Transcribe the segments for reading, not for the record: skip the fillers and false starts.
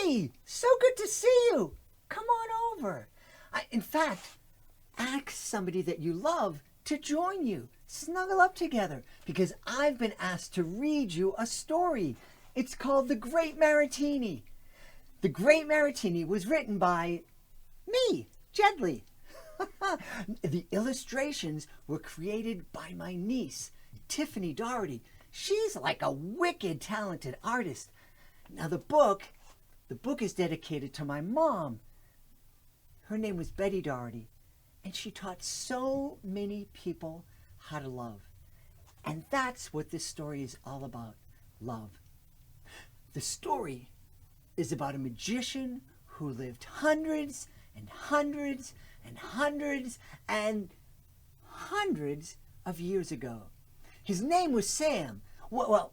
Hey, so good to see you. Come on over. In fact, ask somebody that you love to join you. Snuggle up together because I've been asked to read you a story. It's called The Great Maritini. The Great Maritini was written by me, Jedlie. The illustrations were created by my niece, Tiffany Doherty. She's like a wicked talented artist. Now the book is dedicated to my mom. Her name was Betty Doherty, and she taught so many people how to love. And that's what this story is all about, love. The story is about a magician who lived hundreds and hundreds and hundreds and hundreds of years ago. His name was Sam. Well,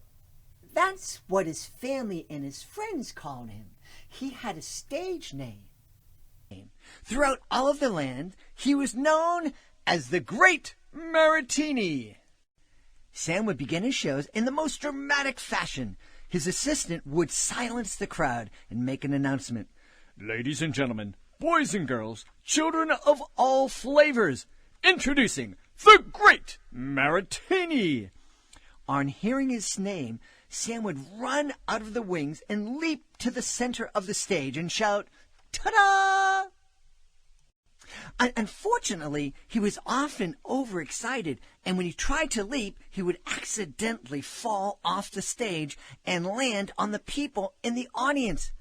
that's what his family and his friends called him. He had a stage name. Throughout all of the land, he was known as the Great Maritini. Sam would begin his shows in the most dramatic fashion. His assistant would silence the crowd and make an announcement. Ladies and gentlemen, boys and girls, children of all flavors, introducing the Great Maritini. On hearing his name, Sam would run out of the wings and leap to the center of the stage and shout, "Ta-da!" Unfortunately, he was often overexcited, and when he tried to leap, he would accidentally fall off the stage and land on the people in the audience.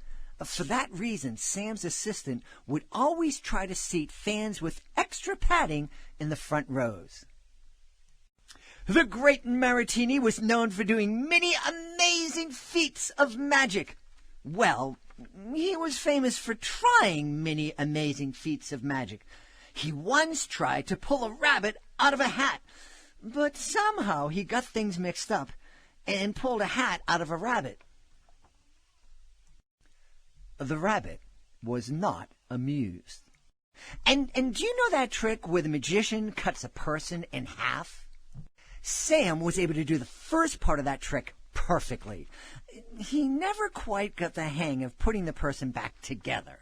For that reason, Sam's assistant would always try to seat fans with extra padding in the front rows. The Great Maritini was known for doing many amazing feats of magic. Well, he was famous for trying many amazing feats of magic. He once tried to pull a rabbit out of a hat, but somehow he got things mixed up and pulled a hat out of a rabbit. The rabbit was not amused. And do you know that trick where the magician cuts a person in half? Sam was able to do the first part of that trick perfectly. He never quite got the hang of putting the person back together.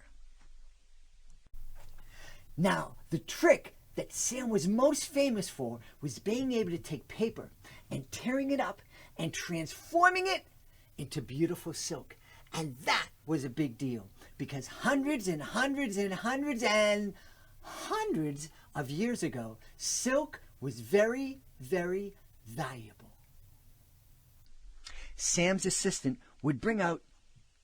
Now, the trick that Sam was most famous for was being able to take paper and tearing it up and transforming it into beautiful silk. And that was a big deal because hundreds and hundreds and hundreds and hundreds of years ago, silk was very, very valuable. Sam's assistant would bring out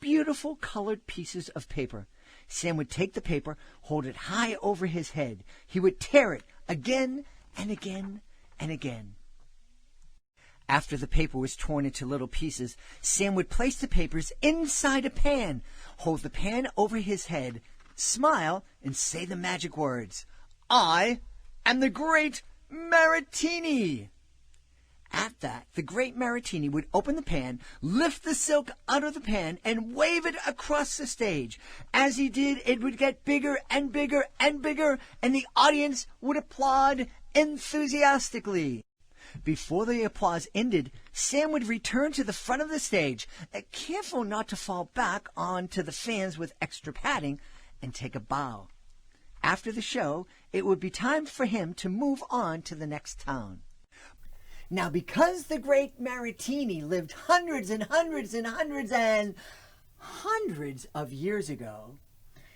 beautiful colored pieces of paper. Sam would take the paper, hold it high over his head. He would tear it again and again and again. After the paper was torn into little pieces, Sam would place the papers inside a pan, hold the pan over his head, smile, and say the magic words, "I am the Great Maritini." At that, the Great Maritini would open the pan, lift the silk out of the pan, and wave it across the stage. As he did, it would get bigger and bigger and bigger, and the audience would applaud enthusiastically. Before the applause ended, Sam would return to the front of the stage, careful not to fall back onto the fans with extra padding, and take a bow. After the show, it would be time for him to move on to the next town. Now, because the Great Maritini lived hundreds and hundreds and hundreds and hundreds of years ago,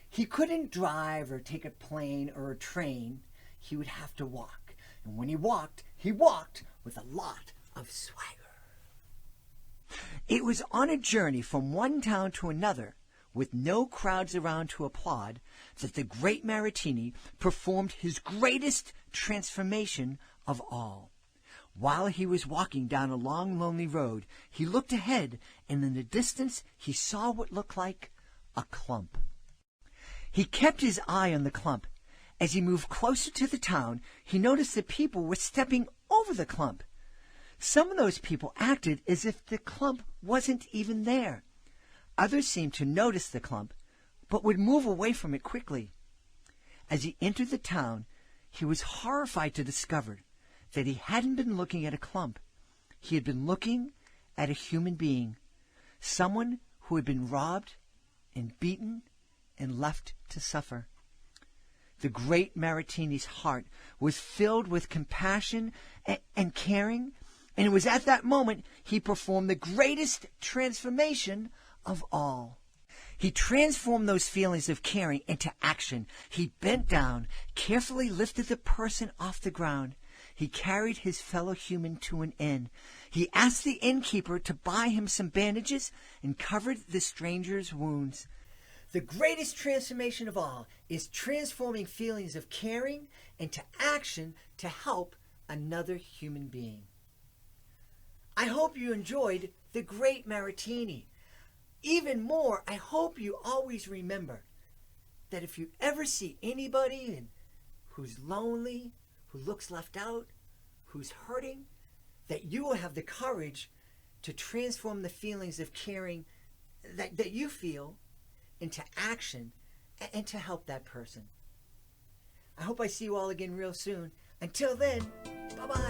he couldn't drive or take a plane or a train. He would have to walk. And when he walked with a lot of swagger. It was on a journey from one town to another, with no crowds around to applaud, that the Great Maritini performed his greatest transformation of all. While he was walking down a long, lonely road, he looked ahead, and in the distance he saw what looked like a clump. He kept his eye on the clump. As he moved closer to the town, he noticed that people were stepping over the clump. Some of those people acted as if the clump wasn't even there. Others seemed to notice the clump, but would move away from it quickly. As he entered the town, he was horrified to discover that he hadn't been looking at a clump. He had been looking at a human being, someone who had been robbed and beaten and left to suffer. The great Maritini's heart was filled with compassion and caring, and it was at that moment he performed the greatest transformation of all. He transformed those feelings of caring into action. He bent down, carefully lifted the person off the ground. He carried his fellow human to an inn. He asked the innkeeper to buy him some bandages and covered the stranger's wounds. The greatest transformation of all is transforming feelings of caring into action to help another human being. I hope you enjoyed the Great Maritini. Even more, I hope you always remember that if you ever see anybody who's lonely, who looks left out, who's hurting, that you will have the courage to transform the feelings of caring that you feel into action and to help that person. I hope I see you all again real soon. Until then, bye-bye.